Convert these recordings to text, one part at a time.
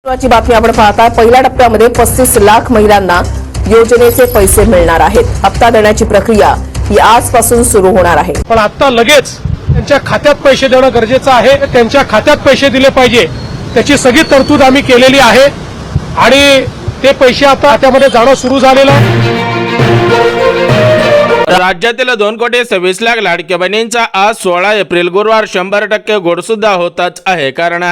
महत्त्वाची बातमी आपण पाहताय। पहिल्या टप्प्यामध्ये 35 लाख महिलांना योजनेचे पैसे मिळणार आहेत। हप्ता देण्याची प्रक्रिया ही आजपासून सुरू होणार आहे। पण आता लगेच त्यांच्या खात्यात पैसे देणं गरजेचं आहे। त्यांच्या खात्यात पैसे दिले पाहिजे, त्याची सगळी तरतूद आम्ही केलेली आहे आणि ते पैसे आता खात्यामध्ये जाणं सुरू झालेलं आहे। राज्यातील 2,26,00,000 लाडक्या बहिणींचा आज 16 एप्रिल गुरुवार 100% गोड सुद्धा होतच आहे। कारण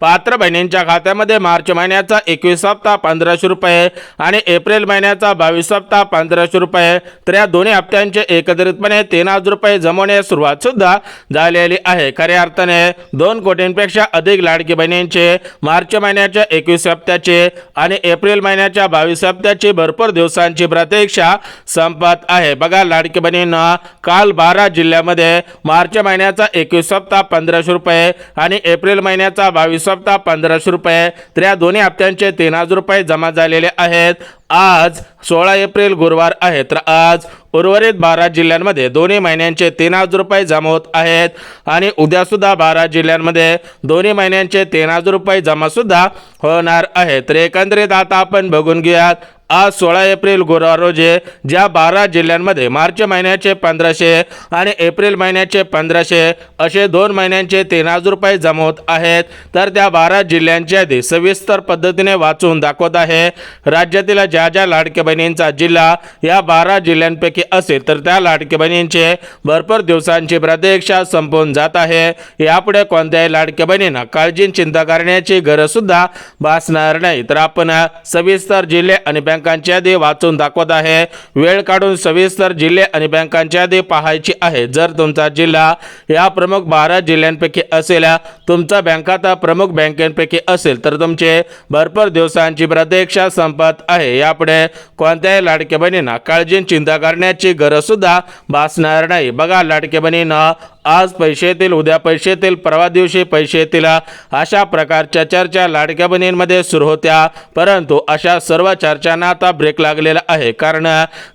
पात्र बहिणींच्या खात्यामध्ये मार्च महिन्याचा 21 हप्ता 1500 रुपये आणि एप्रिल महिन्याचा 22 हप्ता 1500 रुपये तर या दोन्ही हप्त्यांचे एकत्रितपणे 3000 रुपये जमवण्यास सुरुवात सुद्धा झालेली आहे। खऱ्या अर्थाने 2 कोटींपेक्षा अधिक लाडकी बहिणींचे मार्च महिन्याच्या 21 हप्त्याचे आणि एप्रिल महिन्याच्या 22 हप्त्याची भरपूर दिवसांची प्रतीक्षा संपत आहे। बघा, लाडकी बहिणींना काल 12 जिल्ह्यामध्ये मार्च महिन्याचा 21 हप्ता 1500 रुपये आणि एप्रिल महिन्याचा 22 हप्ता 1500 रुपये तर या दोन्ही हप्त्यांचे 3000 रुपये जमा झालेले आहेत। आज 16 एप्रिल गुरुवार आहे, तर आज उर्वरित 12 जिल्ह्यांमध्ये दोन्ही महिन्यांचे 3000 रुपये जमा होत आहेत आणि उद्या सुद्धा 12 जिल्ह्यांमध्ये दोन्ही महिन्यांचे 3000 रुपये जमा सुद्धा होणार आहे। तर एकंदरीत आता आपण बघून घेऊयात, आज 16 एप्रिल गुरुवार रोजी ज्या 12 जिल्ह्यांमध्ये मार्च महिन्याचे 1500 आणि एप्रिल महिन्याचे 1500 असे 2 महिन्यांचे 3000 रुपये जमा होत आहेत, तर त्या 12 जिल्ह्यांची यादी सविस्तर पद्धतीने वाचून दाखवत आहे। राज्यातील ज्या ज्या लाडक्या बहिणींचा जिल्हा या 12 जिल्ह्यांपैकी असेल तर त्या लाडक्या बहिणींचे भरपूर दिवसांची प्रतीक्षा संपून जात आहे। यापुढे कोणत्याही लाडक्या बहिणींना काळजी चिंता करण्याची गरज सुद्धा भासणार नाही। तर आपण सविस्तर जिल्हे आणि बँकांची यादी वाचून दाखवत आहे। वेळ काढून सविस्तर जिल्हे आणि बँकांची यादी पाहायची आहे। जर तुमचा जिल्हा या प्रमुख 12 जिल्ह्यांपैकी असेल, तुमचा बँक खाता प्रमुख बँकेपैकी असेल तर तुमचे भरपूर दिवसांची प्रतीक्षा संपत आहे। यापुढे कोणत्याही लाडक्या बहिणींना काळजी चिंता करण्याची गरज सुद्धा भासणार नाही। बघा, लाडक्या बहिणींना आज पैसे येतील, उद्या पैसे येतील, परवा दिवशी पैसे येतील, अशा प्रकारच्या चर्चा लाडक्या बहिणींमध्ये सुरू होत्या, परंतु अशा सर्व चर्चांना आता ब्रेक लागलेला आहे। कारण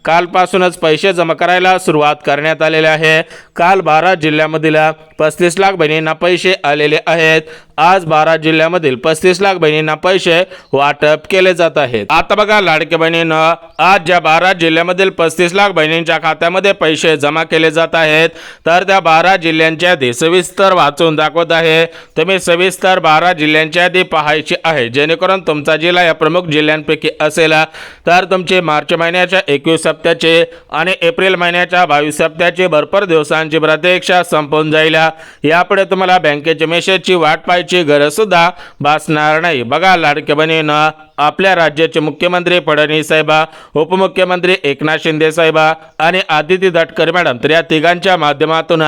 कालपासूनच पैसे जमा करायला सुरुवात करण्यात आलेली आहे। काल 12 जिल्ह्यामधील 35 लाख बहिणींना पैसे आलेले आहेत। आज 12 जिल्ह्यामधील 35 लाख बहिणींना पैसे वाटप केले जात आहेत। आता बघा, लाडक्या बहिणींना आज ज्या 12 जिल्ह्यामधील 35 लाख बहिणींच्या खात्यामध्ये पैसे जमा केले जात आहेत, तर त्या 12 जिल्ह्यांची यादी सविस्तर वाचून दाखवत आहे। तुम्ही सविस्तर 12 जिल्ह्यांची यादी पाहायची आहे, जेणेकरून तुमचा जिल्हा या प्रमुख जिल्ह्यांपैकी असेल तर तुमचे मार्च महिन्याच्या 21 हप्त्याचे आणि एप्रिल महिन्याच्या 22 हप्त्याचे भरपूर दिवसांची प्रतीक्षा संपून जाईल। यापुढे तुम्हाला बँकेच्या मेसेजची वाट पाहायची गरज सुद्धा भासणार नाही। बघा, लाडक्या बहिणींना आपल्या राज्याचे मुख्यमंत्री फडणवीस साहेब, उपमुख्यमंत्री एकनाथ शिंदे साहेब आणि आदिती तटकरे मॅडम तर या तिघांच्या माध्यमातून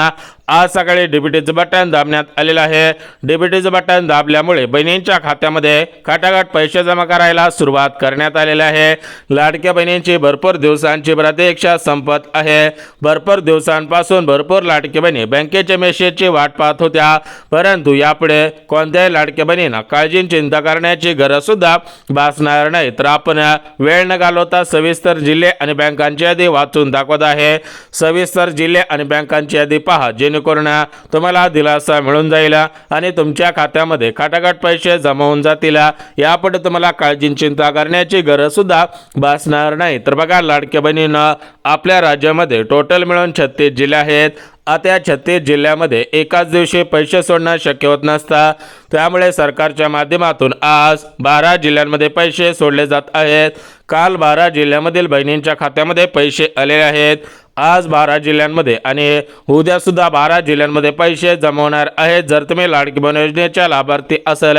आज सकाळी डीबीटीचं बटन दाबण्यात आलेलं आहे। डीबीटीचं बटन दाबल्यामुळे बहिणींच्या खात्यामध्ये खटाखट पैसे जमा करायला सुरुवात करण्यात आलेली आहे। लाडक्या बहिणींची भरपूर दिवसांची प्रतीक्षा संपत आहे। भरपूर दिवसांपासून भरपूर लाडक्या बहिणी बँकेच्या मेसेजची वाट पाहत होत्या, परंतु यापुढे कोणत्याही लाडक्या बहिणींना काळजी चिंता करण्याची गरज सुद्धा भासणार नाही। तर आपण वेळ न घालवता सविस्तर जिल्हे आणि बँकांची यादी वाचून दाखवत आहे। सविस्तर जिल्हे आणि बँकांची यादी पहा, जेणेकरून तुम्हाला दिलासा मिळून जाईल आणि तुमच्या खात्यामध्ये खटाखट पैसे जमा होऊन जातील। यापुढे तुम्हाला काळजी चिंता करण्याची गरज सुद्धा भासणार नाही। तर बघा, लाडक्या बहिणींना आपल्या राज्यामध्ये टोटल मिळून 36 जिल्हे आहेत। आता या 36 जिल्ह्यामध्ये एकाच दिवशी पैसे सोडणं शक्य होत नसतं, त्यामुळे सरकारच्या माध्यमातून आज 12 जिल्ह्यांमध्ये पैसे सोडले जात आहेत। काल 12 जिल्ह्यामधील बहिणींच्या खात्यामध्ये पैसे आलेले आहेत। आज 12 जिल्ह्यांमध्ये आणि उद्या सुद्धा 12 जिल्ह्यांमध्ये पैसे जमवणार आहेत। जर तुम्ही लाडकी बहीण योजनेच्या लाभार्थी असाल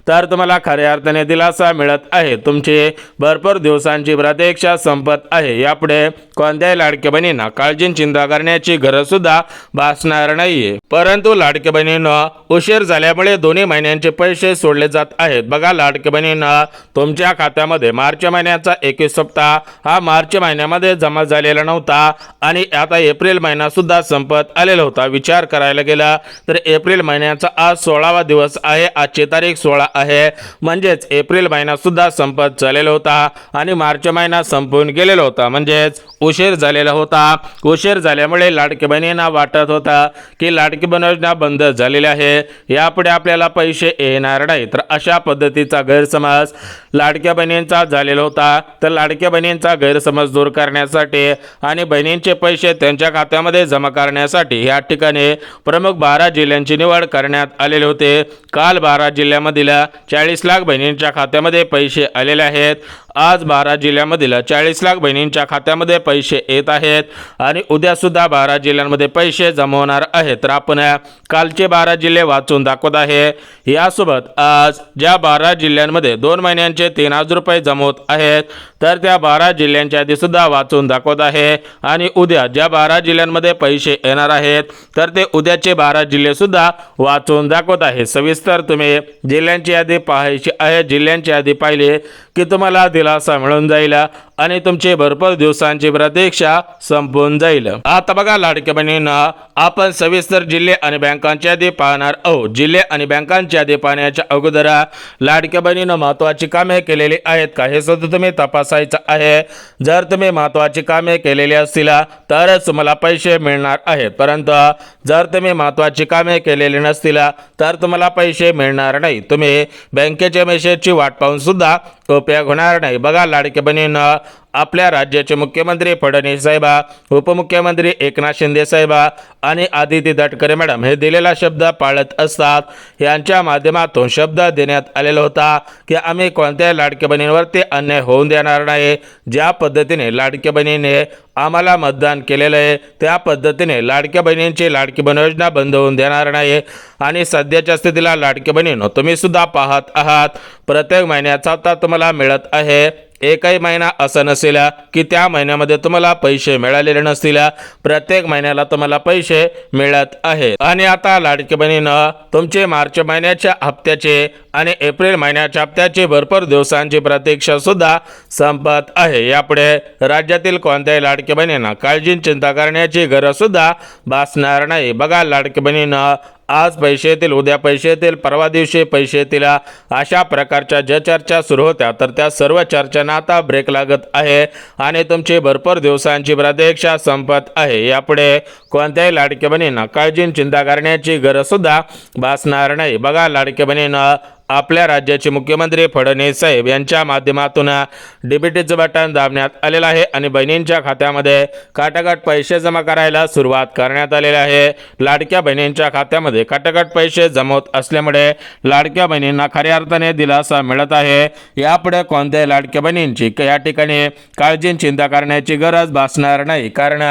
तर तुम्हाला खऱ्या अर्थाने दिलासा मिळत आहे। तुमची भरपूर दिवसांची प्रतीक्षा संपत आहे। यापुढे कोणत्याही लाडक्या बहिणींना काळजी चिंता करण्याची गरज सुद्धा भासणार नाहीये। परंतु लाडक्या बहिणींना उशीर झाल्यामुळे दोन्ही महिन्यांचे पैसे सोडले जात आहेत। बघा, लाडक्या बहिणींना तुमच्या खात्यामध्ये मार्च महिन्याचा 21 हप्ता हा मार्च महिन्यामध्ये जमा झालेला नव्हता। आणि आता एप्रिल महिना सुद्धा संपत आलेला होता. विचार करायला गेला तर एप्रिल महिन्याचा आज 16वा दिवस आहे. आजची तारीख 16 आहे, म्हणजेच एप्रिल महिना सुद्धा संपत झालेला होता आणि मार्च महिना संपून गेलेला होता, म्हणजेच उशीर झालेला होता. उशीर झाल्यामुळे लाडकी बहिणींना वाटत होता की लाडकी बहीण योजना बंद झालेली आहे, यापुढे आपल्याला पैसे येणार नाही. तर अशा पद्धतीचा गैरसमज लाडक्या बहिणींचा झालेला होता. तर लाडक्या बहिणींचा गैरसमज दूर करण्यासाठी आणि बहिणींचे पैसे त्यांच्या खात्यामध्ये जमा करण्यासाठी या ठिकाणी प्रमुख 12 जिल्ह्यांची निवड करण्यात आलेले होते. काल 12 जिल्ह्यामधील 40 लाख बहिणींच्या खात्यामध्ये पैसे आलेले आहेत. आज 12 जिल्ह्यामधील 40 लाख बहिणींच्या खात्यामध्ये पैसे येत आहेत आणि उद्या सुद्धा 12 जिल्ह्यांमध्ये पैसे जमा होणार आहेत. तर आपण कालचे 12 जिल्हे वाचून दाखवत आहे. यासोबत आज ज्या 12 जिल्ह्यांमध्ये 2 महिन्यांचे 3000 रुपये जमा होत आहेत, तर त्या 12 जिल्ह्यांच्या यादी सुद्धा वाचून दाखवत आहे. आणि उद्या ज्या 12 जिल्ह्यांमध्ये पैसे येणार आहेत, तर ते उद्याचे 12 जिल्हे सुद्धा वाचून दाखवत आहे. सविस्तर तुम्ही जिल्ह्यांची यादी पाहायची आहे. जिल्ह्यांची यादी पाहिली की तुम्हाला दिलासा मिळून जाईल आणि तुमची भरपूर दिवसांची प्रतीक्षा संपून जाईल. आता बघा लाडक्या बहिणींना, आपण सविस्तर जिल्हे आणि बँकांची यादी पाहणार आहोत. जिल्हे आणि बँकांची यादी पाहण्याच्या अगोदर लाडक्या बहिणीनं महत्त्वाची कामे केलेली आहेत का हे सुद्धा तुम्ही तपासायचं आहे. जर तुम्ही महत्त्वाची कामे केलेली असतील तरच तुम्हाला पैसे मिळणार आहेत, परंतु जर तुम्ही महत्त्वाची कामे केलेली नसतील तर तुम्हाला पैसे मिळणार नाही. तुम्ही बँकेच्या मेसेजची वाट पाहून सुद्धा उपयोग होणार नाही. बघा लाडक्या बहिणींना, आपल्या राज्याचे मुख्यमंत्री फडणवीस साहेब, उपमुख्यमंत्री एकनाथ शिंदे साहेब आणि आदिती तटकरे मॅडम हे दिलेला शब्द पाळत असतात. यांच्या माध्यमातून शब्द देण्यात आलेला होता की आम्ही कोणत्याही लाडक्या बहिणींवरती अन्याय होऊन देणार नाही. ज्या पद्धतीने लाडक्या बहिणीने आम्हाला मतदान केलेलं आहे, त्या पद्धतीने लाडक्या बहिणींची लाडकी बहीण योजना बंद होऊन देणार नाही. आणि सध्याच्या स्थितीला लाडकी बहिणींनो, तुम्ही सुद्धा पाहत आहात, प्रत्येक महिन्याचा हप्ता तुम्हाला मिळत आहे. एकही महिना असं नसेल की त्या महिन्यामध्ये तुम्हाला पैसे मिळालेले नसतील. प्रत्येक महिन्याला तुम्हाला पैसे मिळत आहेत. आणि आता लाडक्या बहिणीनं तुमचे मार्च महिन्याच्या हप्त्याचे आणि एप्रिल महिन्याच्या हप्त्याचे भरपूर दिवसांची प्रतीक्षा सुद्धा संपत आहे. यापुढे राज्यातील कोणत्याही लाडक्या बहिणींना काळजी चिंता करण्याची गरज सुद्धा भासणार नाही. बघा लाडक्या बहिणीनं, आज पैसे येतील, उद्या पैसे येतील, परवा दिवशी पैसे येतील, अशा प्रकारच्या ज्या चर्चा सुरू होत्या, तर त्या सर्व चर्चांना आता ब्रेक लागत आहे आणि तुमची भरपूर दिवसांची प्रतीक्षा संपत आहे. यापुढे कोणत्याही लाडक्या बहिणींना काळजी चिंता करण्याची गरज सुद्धा भासणार नाही. बघा लाडक्या बहिणींना, आपल्या राज्याचे मुख्यमंत्री फडणवीस साहेब यांच्या माध्यमातून डीबीटीचं बटन दाबण्यात आलेलं आहे आणि बहिणींच्या खात्यामध्ये काटाकाट पैसे जमा करायला सुरुवात करण्यात आलेली आहे. लाडक्या बहिणींच्या खात्यामध्ये काटाकाट पैसे जमा होत असल्यामुळे लाडक्या बहिणींना खऱ्या अर्थाने दिलासा मिळत आहे. यापुढे कोणत्याही लाडक्या बहिणींची या ठिकाणी काळजी चिंता करण्याची गरज भासणार नाही, कारण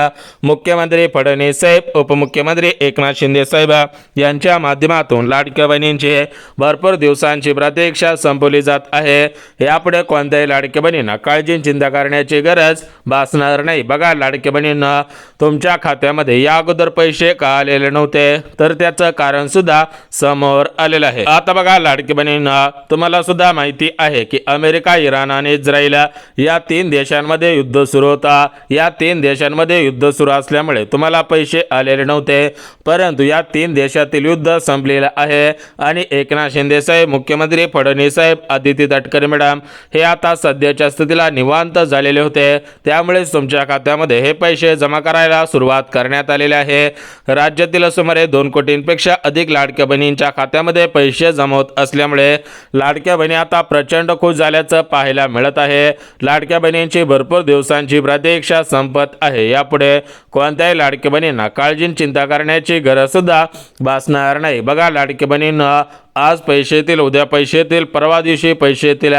मुख्यमंत्री फडणवीस साहेब, उपमुख्यमंत्री एकनाथ शिंदे साहेब यांच्या माध्यमातून लाडक्या बहिणींची भरपूर दिवसांची प्रतीक्षा संपवली जात आहे. यापुढे कोणत्याही लाडक्या बहिणींना काळजी चिंता करण्याची गरज भासणार नाही. बघा लाडक्या बहिणींना, तुमच्या खात्यामध्ये या अगोदर पैसे का आलेले नव्हते, तर त्याचं कारण सुद्धा समोर आलेलं आहे. आता बघा लाडक्या बहिणींना, तुम्हाला सुद्धा माहिती आहे की अमेरिका, इराण आणि इस्रायल या 3 देशांमध्ये युद्ध सुरू होता. या 3 देशांमध्ये युद्ध सुरू असल्यामुळे तुम्हाला पैसे आलेले नव्हते, परंतु या 3 देशातील युद्ध संपलेलं आहे आणि एकनाथ शिंदे साहेब, मुख्यमंत्री फडणवीस साहेब, आदिती तटकरे मॅडम हे आता सध्याच्या स्थितीला निवांत झालेले होते. त्यामुळे तुमच्या खात्यामध्ये हे पैसे जमा करायला सुरुवात करण्यात आलेले आहे. राज्यातील सुमारे 2 कोटींपेक्षा अधिक लाडक्या बहिणींच्या खात्यामध्ये पैसे जमा होत असल्यामुळे लाडक्या बहिणी आता प्रचंड खुश झाल्याचं पाहायला मिळत आहे. लाडक्या बहिणींची भरपूर दिवसांची प्रतीक्षा संपत आहे. यापुढे कोणत्याही लाडक्या बहिणींना काळजी चिंता करण्याची गरज सुद्धा भासणार नाही. बघा लाडक्या बहिणींना, आज पैसे येतील, उद्या पैसे येतील, परवा दिवशी पैसे येतील,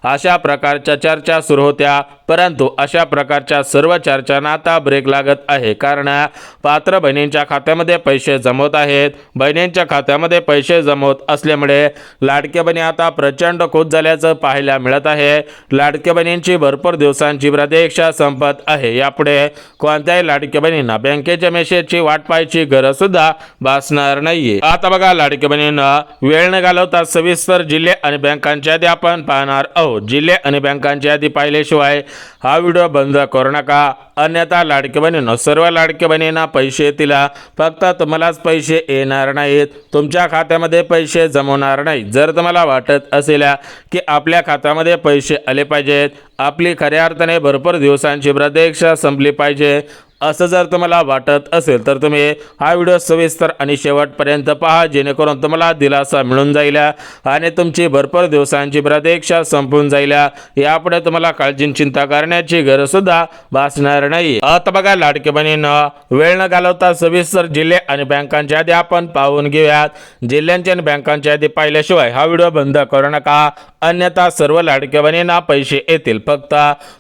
अशा प्रकारच्या चर्चा सुरू होत्या, परंतु अशा प्रकारच्या सर्व चर्चांना आता ब्रेक लागत आहे, कारण पात्र बहिणींच्या खात्यामध्ये पैसे जमवत आहेत. बहिणींच्या खात्यामध्ये पैसे जमवत असल्यामुळे लाडक्या बहिणी आता प्रचंड खुश झाल्याचं पाहायला मिळत आहे. लाडक्या बहिणींची भरपूर दिवसांची प्रतीक्षा संपत आहे. यापुढे कोणत्याही लाडक्या बहिणींना बँकेच्या मेसेजची वाट पाहायची गरज सुद्धा भासणार नाहीये. आता बघा लाडक्या बहिणींना, वेळ न घालवता सविस्तर जिल्हे आणि बँकांची यादी आपण पाहणार आहोत. जिल्हे आणि बँकांची यादी पाहिल्याशिवाय हा व्हिडिओ बंद करू नका, अन्यथा लाडकी बहिणींनो सर्व लाडकी बहिणींना पैसे येतील, फक्त तुम्हालाच पैसे येणार नाहीत, तुमच्या खात्यामध्ये पैसे जमवणार नाहीत। जर तुम्हाला वाटत असेल की आपल्या खात्यामध्ये पैसे आले पाहिजेत, आपली खऱ्या अर्थाने भरपूर दिवसांची प्रतीक्षा संपली पाहिजे, असं जर तुम्हाला वाटत असेल तर तुम्ही हा व्हिडिओ सविस्तर आणि शेवटपर्यंत पहा, जेणेकरून तुम्हाला दिलासा मिळून जाईल आणि तुमची भरपूर दिवसांची प्रतीक्षा संपून जाईल। यापुढे तुम्हाला काळजी चिंता करण्याची गरज सुद्धा भासणार नाही। आता बघा लाडकी बहिणींनो, वेळ न घालवता सविस्तर जिल्हे आणि बँकांची यादी आपण पाहून घेऊयात। जिल्ह्यांची आणि बँकांची यादी पाहिल्याशिवाय हा व्हिडिओ बंद करू नका, अन्यथा सर्व लाडकी बहिणींना पैसे येतील, फक्त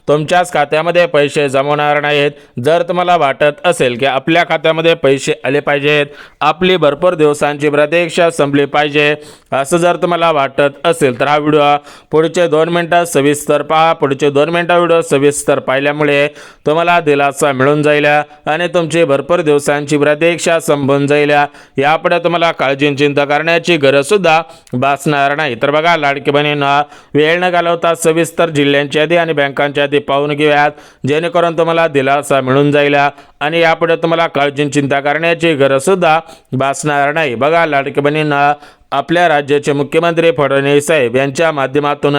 तुमच्याच खात्यामध्ये पैसे जमवणार नाहीत। जर तुम्हाला वाटत असेल की आपल्या खात्यामध्ये पैसे आले पाहिजेत, आपली भरपूर दिवसांची प्रतीक्षा संपली पाहिजे, असं जर तुम्हाला वाटत असेल तर हा व्हिडिओ पुढचे 2 मिनिटं सविस्तर पहा। पुढचे 2 मिनिटं व्हिडिओ सविस्तर पाहिल्यामुळे तुम्हाला दिलासा मिळून जाईल आणि तुमची भरपूर दिवसांची प्रतीक्षा संपून जाईल। यापुढे तुम्हाला काळजी चिंता करण्याची गरज सुद्धा भासणार नाही। तर बघा लाडकी बहिणींनो, वेळ न घालवता सविस्तर जिल्ह्यांची यादी आणि बँकांची यादी पाहून घेऊयात, जेणेकरून तुम्हाला दिलासा मिळून जाईल आणि यापुढे तुम्हाला काळजी चिंता करण्याची गरज सुद्धा भासणार नाही। बघा लाडकी बहिणींना, आपल्या राज्याचे मुख्यमंत्री फडणवीस साहेब यांच्या माध्यमातून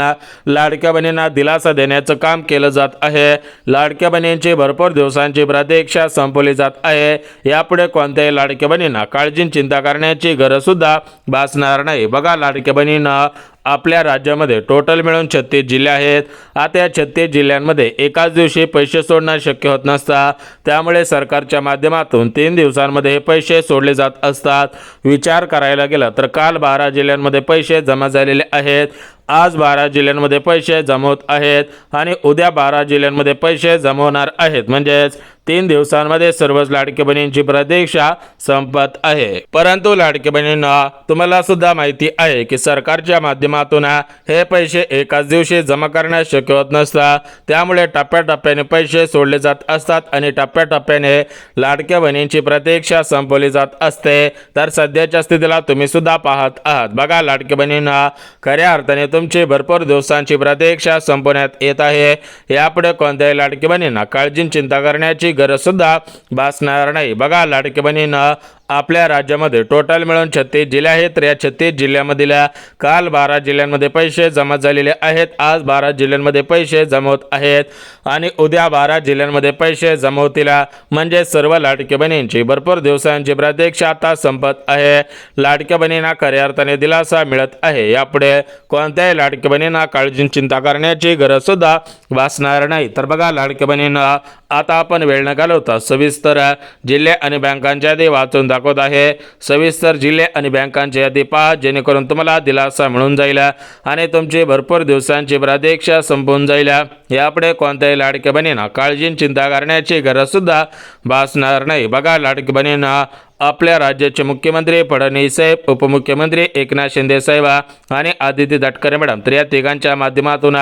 लाडक्या बहिणींना दिलासा देण्याचं काम केलं जात आहे। लाडक्या बहिणींची भरपूर दिवसांची प्रतीक्षा संपवली जात आहे। यापुढे कोणत्याही लाडक्या बहिणींना काळजी चिंता करण्याची गरज सुद्धा भासणार नाही। बघा लाडक्या बहिणींना, आपल्या राज्यामध्ये टोटल मिळून 36 जिल्हे आहेत। आता या 36 जिल्ह्यांमध्ये एकाच दिवशी पैसे सोडणं शक्य होत नसतं, त्यामुळे सरकारच्या माध्यमातून 3 दिवसांमध्ये हे पैसे सोडले जात असतात। विचार करायला गेला तर काल 12 जिल्ह्यांमध्ये पैसे जमा झालेले आहेत, आज 12 जिल्ह्यांमध्ये पैसे जमवत आहेत आणि उद्या 12 जिल्ह्यांमध्ये पैसे जमवणार आहेत। म्हणजेच 3 दिवसांमध्ये सर्वच लाडकी बहिणींची प्रतीक्षा संपत आहे। परंतु लाडकी बहिणींना, तुम्हाला सुद्धा माहिती आहे की सरकारच्या माध्यमातून हे पैसे एकाच दिवशी जमा करणे शक्य होत नसतं, त्यामुळे टप्प्याटप्प्याने पैसे सोडले जात असतात आणि टप्प्याटप्प्याने लाडक्या बहिणींची प्रतीक्षा संपवली जात असते। तर सध्याच्या स्थितीला तुम्ही सुद्धा पाहत आहात। बघा लाडकी बहिणींना, खऱ्या अर्थाने तुमची भरपूर दिवसांची प्रतीक्षा संपवण्यात येत आहे। यापुढे कोणत्याही लाडकी बहिणींना काळजी चिंता करण्याची गरज सुद्धा भासणार नाही। बघा लाडकी बहिणींना, आपल्या राज्यामध्ये टोटल मिळून 36 जिल्हे आहेत। तर या 36 जिल्ह्यामधील काल 12 जिल्ह्यांमध्ये पैसे जमा झालेले आहेत, आज 12 जिल्ह्यांमध्ये पैसे जमवत आहेत आणि उद्या 12 जिल्ह्यांमध्ये पैसे जमवतील। म्हणजे सर्व लाडक्या बहिणींची भरपूर दिवसांची प्रतीक्षा आता संपत आहे। लाडक्या बहिणींना खऱ्या अर्थाने दिलासा मिळत आहे। यापुढे कोणत्याही लाडक्या बहिणींना काळजी चिंता करण्याची गरज सुद्धा भासणार नाही। तर बघा लाडक्या बहिणींना, आता आपण वेळ न घालवता सविस्तर जिल्हे आणि बँकांच्या यादी वाचून दाखवत आहे। सविस्तर जिल्हे आणि बँकांची यादी पहा, जेणेकरून तुम्हाला दिलासा मिळून जाईल आणि तुमची भरपूर दिवसांची प्रतीक्षा संपून जाईल। यापुढे कोणत्याही लाडक्या बहिणींना काळजी चिंता करण्याची गरज सुद्धा भासणार नाही। बघा लाडकी बहिणींना, आपल्या राज्याचे मुख्यमंत्री फडणवीस साहेब, उपमुख्यमंत्री एकनाथ शिंदे साहेब आणि आदिती तटकरे मॅडम, तर या तिघांच्या माध्यमातून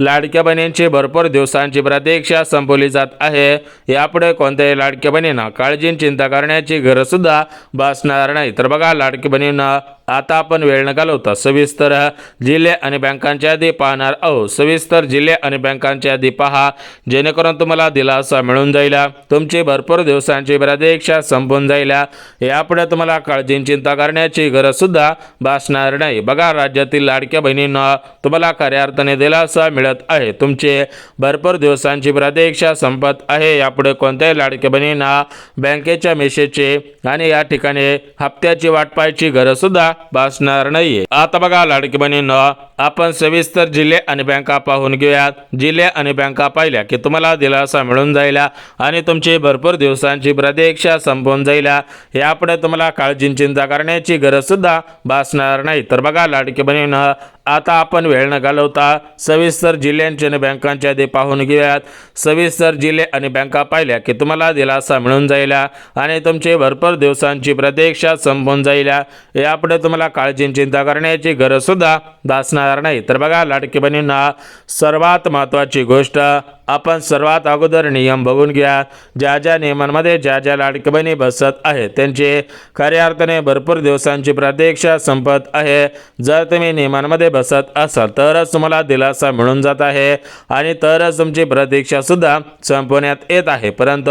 लाडक्या बहिणींची भरपूर दिवसांची प्रतीक्षा संपवली जात आहे। यापुढे कोणत्याही लाडक्या बहिणींना काळजी चिंता करण्याची गरज सुद्धा भासणार नाही। तर बघा लाडकी बहिणींना, आता आपण वेळ न घालवता सविस्तर जिल्हे आणि बँकांची यादी पाहणार आहोत। सविस्तर जिल्हे आणि बँकांची यादी पहा, जेणेकरून तुम्हाला दिलासा मिळून जाईल, तुमची भरपूर दिवसांची प्रतीक्षा संपून जाईल। यापुढे तुम्हाला काळजी चिंता करण्याची गरज सुद्धा भासणार नाही। बघा राज्यातील लाडक्या बहिणींना, तुम्हाला खऱ्या अर्थाने दिलासा मिळत आहे, तुमचे भरपूर दिवसांची प्रतीक्षा संपत आहे। यापुढे कोणत्याही लाडक्या बहिणींना बँकेच्या मेसेजचे आणि या ठिकाणी हप्त्याची वाट पाहायची गरज सुद्धा भासणार नाहीये। आता बघा लाडकी बहिणींनो, आपण सविस्तर जिल्हे आणि बँका पाहून घेऊयात। जिल्हे आणि बँका पाहिल्या की तुम्हाला दिलासा मिळून जाईल आणि तुमची भरपूर दिवसांची प्रतीक्षा संपून जाईल। यापुढे तुम्हाला काळजी चिंता करण्याची गरज सुद्धा भासणार नाही। तर बघा लाडकी बहिणींनो, आता आपण वेळ न घालवता सविस्तर जिल्ह्यांची आणि बँकांची यादी पाहून घेऊयात। सविस्तर जिल्हे आणि बँका पाहिल्या की तुम्हाला दिलासा मिळून जाईल आणि तुमची भरपूर दिवसांची प्रतीक्षा संपून जाईल। यापुढे तुम्हाला काळजी चिंता करण्याची गरज सुद्धा भासणार नाही। तर बघा लाडकी बहिणींना, सर्वात महत्त्वाची गोष्ट, आपण सर्वात अगोदर नियम बघून घ्या। ज्या ज्या नियमांमध्ये ज्या ज्या लाडकी बहिणी बसत आहेत त्यांचे खऱ्या अर्थाने भरपूर दिवसांची प्रतीक्षा संपत आहे। जर तुम्ही नियमांमध्ये बसत असाल तरच तुम्हाला दिलासा मिळून जात आहे आणि तरच तुमची प्रतीक्षा सुद्धा संपवण्यात येत आहे। परंतु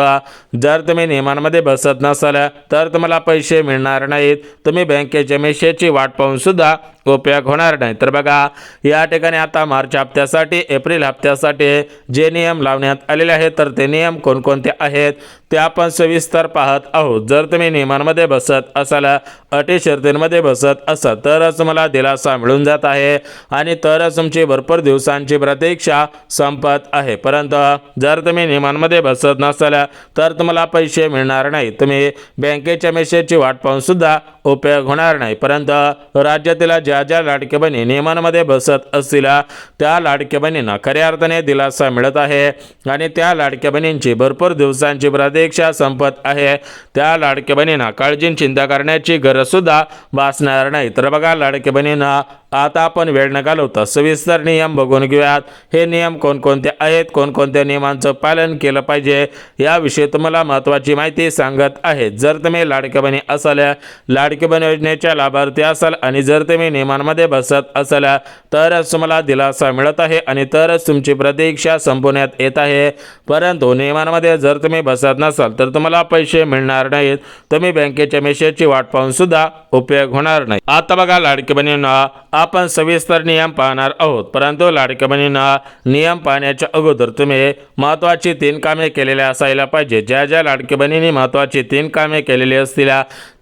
जर तुम्ही नियमांमध्ये बसत नसाल तर तुम्हाला पैसे मिळणार नाहीत, तुम्ही बँकेच्या मेसेजची वाट पाहून सुद्धा उपयोग होणार नाही। तर बघा या ठिकाणी आता मार्च हप्त्यासाठी एप्रिल हप्त्यासाठी जे नियम लावण्यात आलेले आहेत तर ते नियम कोणकोणते आहेत ते आपण सविस्तर पाहत आहोत। जर तुम्ही नियमांमध्ये बसत असाल, अटी शर्तींमध्ये बसत असाल तरच तुम्हाला दिलासा मिळून जात आहे आणि तरच तुमची भरपूर दिवसांची प्रतीक्षा संपत आहे। परंतु जर तुम्ही नियमांमध्ये बसत नसाल तर तुम्हाला पैसे मिळणार नाही, तुम्ही बँकेच्या मेसेजची वाट पाहून सुद्धा उपयोग होणार नाही। परंतु राज्यातील ज्या लाडके बहिणी नियमांमध्ये बसत असतील त्या लाडके बहिणींना खऱ्या अर्थाने दिलासा मिळत आहे आणि त्या लाडक्या बहिणींची भरपूर दिवसांची प्रतीक्षा संपत आहे। त्या लाडक्या बहिणींना काळजी चिंता करण्याची गरज सुद्धा भासणार नाही। तर बघा लाडक्या बहिणींना आता आपण वेळ न घालवता सविस्तर नियम बघून घेऊयात। हे नियम कोणकोणते आहेत, कोणकोणत्या नियमांचं पालन केलं पाहिजे याविषयी तुम्हाला महत्त्वाची माहिती सांगत आहे। जर तुम्ही लाडक्या बहिणी असाल, लाडकी बहीण योजनेच्या लाभार्थी असाल आणि जर तुम्ही नियमांमध्ये बसत असाल तरच तुम्हाला दिलासा मिळत आहे आणि तरच तुमची प्रतीक्षा संपवण्यात येत आहे। परंतु नियमांमध्ये जर तुम्ही बसत नसाल तर तुम्हाला पैसे मिळणार नाहीत, तुम्ही बँकेच्या मेसेजची वाट पाहून सुद्धा उपयोग होणार नाही। आता बघा लाडकी बहिणींना आपण सविस्तर नियम पाहणार आहोत, परंतु लाडक्या बहिणींना नियम पाहण्याच्या अगोदर तुम्ही महत्त्वाची 3 कामे केलेली असायला पाहिजे। ज्या लाडक्या बहिणींनी महत्त्वाची 3 कामे केलेली असतील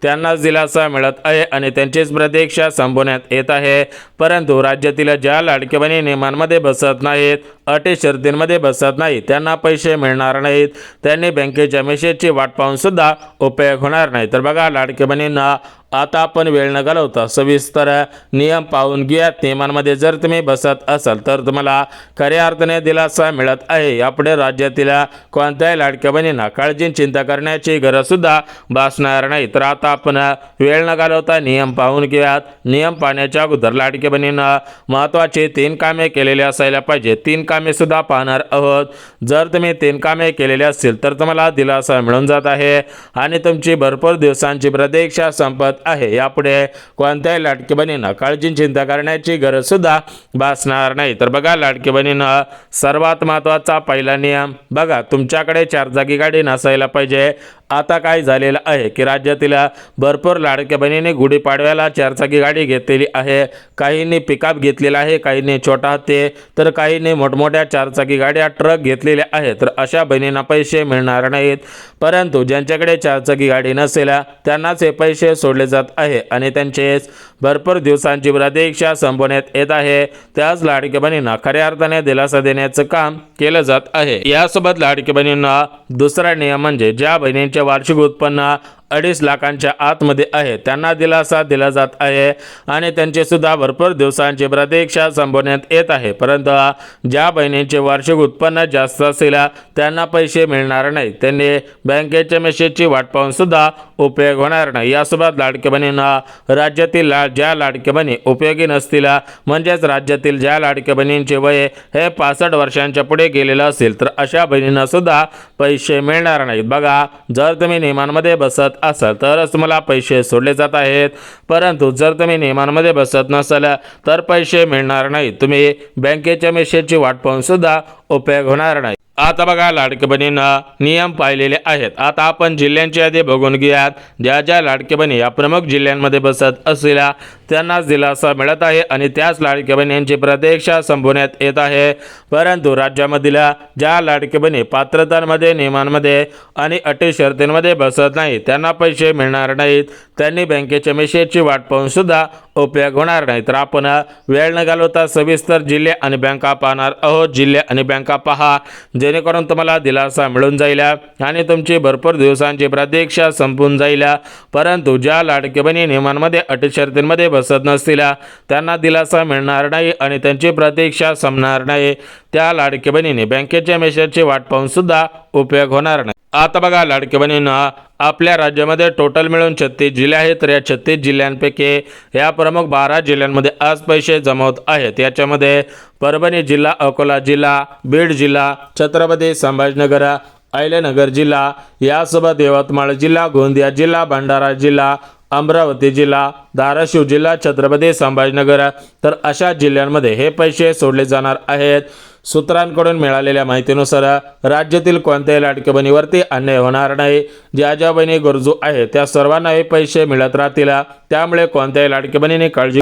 त्यांनाच दिलासा मिळत आहे आणि त्यांचीच प्रतीक्षा संपवण्यात येत आहे। परंतु राज्यातील ज्या लाडक्या बहिणी नियमांमध्ये बसत नाहीत, अटी शर्तींमध्ये बसत नाही, त्यांना पैसे मिळणार नाहीत, त्यांनी बँकेच्या मेसेजची वाट पाहून सुद्धा उपयोग होणार नाही। तर बघा लाडक्या बहिणींना आता आपण वेळ न घालवता सविस्तर नियम पाहून घेऊयात। नियमांमध्ये जर तुम्ही बसत असाल तर तुम्हाला खऱ्या अर्थाने दिलासा मिळत आहे। यापुढे राज्यातील कोणत्याही लाडक्या बहिणींना काळजी चिंता करण्याची गरज सुद्धा भासणार नाही। तर आता आपण वेळ न घालवता नियम पाहून घेऊयात। नियम पाहण्याच्या अगोदर लाडक्या बहिणींना महत्त्वाचे 3 कामे केलेली असायला पाहिजे। 3 कामे सुद्धा पाहणार आहोत। जर तुम्ही 3 कामे केलेली असतील तर तुम्हाला दिलासा मिळून जात आहे आणि तुमची भरपूर दिवसांची प्रतीक्षा संपत आहे। यापुढे कोणत्याही लाडकी बहिणींना काळजी चिंता करण्याची गरज सुद्धा भासणार नाही। तर बघा लाडकी बहिणींना सर्वात महत्त्वाचा पहिला नियम बघा, तुमच्याकडे 4 चाकी गाडी नसायला पाहिजे। आता काय झालेलं आहे की राज्यातील भरपूर लाडक्या बहिणींनी गुढीपाडव्याला 4 चाकी गाडी घेतलेली आहे। काहींनी पिकअप घेतलेला आहे, काहींनी छोटा हत्ती, तर काहींनी मोठमोठ्या 4 चाकी गाड्या ट्रक घेतलेल्या आहेत। तर अशा बहिणींना पैसे मिळणार नाहीत। परंतु ज्यांच्याकडे 4 चाकी गाडी नसेल त्यांनाच हे पैसे सोडले जात आहे आणि त्यांचे भरपूर दिवसांची प्रतीक्षा संपवण्यात येत आहे। त्याच लाडक्या बहिणींना खऱ्या अर्थाने दिलासा देण्याचं काम केलं जात आहे। यासोबत लाडक्या बहिणींना दुसरा नियम म्हणजे ज्या बहिणींचे वार्षिक उत्पन्न 2.5 लाखांच्या आतमध्ये आहे त्यांना दिलासा दिला जात आहे आणि त्यांचे सुद्धा भरपूर दिवसांची प्रतीक्षा संपवण्यात येत आहे। परंतु ज्या बहिणींचे वार्षिक उत्पन्न जास्त असेल त्यांना पैसे मिळणार नाही, त्यांनी बँकेच्या मेसेजची वाट पाहून सुद्धा उपयोग होणार नाही। यासोबत लाडक्या बहिणींना राज्यातील ज्या लाडक्या बहिणी उपयोगी नसतील म्हणजेच राज्यातील ज्या लाडक्या बहिणींचे वय हे 65 वर्षांच्या पुढे गेलेलं असेल तर अशा बहिणींना सुद्धा पैसे मिळणार नाहीत। बघा जर तुम्ही नियमांमध्ये बसत असाल तरच तुम्हाला पैसे सोडले जात आहेत, परंतु जर तुम्ही नियमांमध्ये बसत नसाल तर पैसे मिळणार नाही, तुम्ही बँकेच्या मेसेजची वाट पाहून सुद्धा उपयोग होणार नाही। आता बघा लाडकी बहिणींना नियम पाहिलेले आहेत। आता आपण जिल्ह्यांची यादी बघून घेऊयात। ज्या लाडकी बहिणी या प्रमुख जिल्ह्यांमध्ये बसत असलेल्या त्यांनाच दिलासा मिळत आहे आणि त्याच लाडकी बहिणींची प्रतीक्षा संपवण्यात येत आहे। परंतु राज्यामधील ज्या लाडकी बहिणी पात्रतांमध्ये, नियमांमध्ये आणि अटी शर्तींमध्ये बसत नाही त्यांना पैसे मिळणार नाहीत, त्यांनी बँकेच्या मेसेजची वाट पाहून सुद्धा उपयोग होणार नाही। तर आपण वेळ न घालवता सविस्तर जिल्हे आणि बँका पाहणार आहोत। जिल्हे आणि बँका पहा जेणेकरून तुम्हाला दिलासा मिळून जाईल आणि तुमची भरपूर दिवसांची प्रतीक्षा संपून जाईल। परंतु ज्या लाडकी बहिणी नियमांमध्ये अटी शर्तींमध्ये बसत नसतील त्यांना दिलासा मिळणार नाही आणि त्यांची प्रतीक्षा संपणार नाही। त्या लाडकी बहिणीने बँकेच्या मेसेजची वाट पाहून सुद्धा उपयोग होणार नाही। आता बघा लाडकी बहिणींना आपल्या राज्यामध्ये टोटल मिळून 36 जिल्हे आहेत। तर या 36 जिल्ह्यांपैकी या प्रमुख 12 जिल्ह्यांमध्ये आज पैसे जमा होत आहेत। याच्यामध्ये परभणी जिल्हा, अकोला जिल्हा, बीड जिल्हा, छत्रपती संभाजीनगर, अहिल्यानगर जिल्हा, यासोबत यवतमाळ जिल्हा, गोंदिया जिल्हा, भंडारा जिल्हा, अमरावती जिल्हा, धाराशिव जिल्हा, छत्रपती संभाजीनगर तर अशा जिल्ह्यांमध्ये हे पैसे सोडले जाणार आहेत। सूत्रांकडून मिळालेल्या माहितीनुसार राज्यातील कोणत्याही लाडक्या बहिणीवरती अन्याय होणार नाही। ज्या ज्या बहिणी गरजू आहेत त्या सर्वांना हे पैसे मिळत राहतील, त्यामुळे कोणत्याही लाडक्या बहिणीने काळजी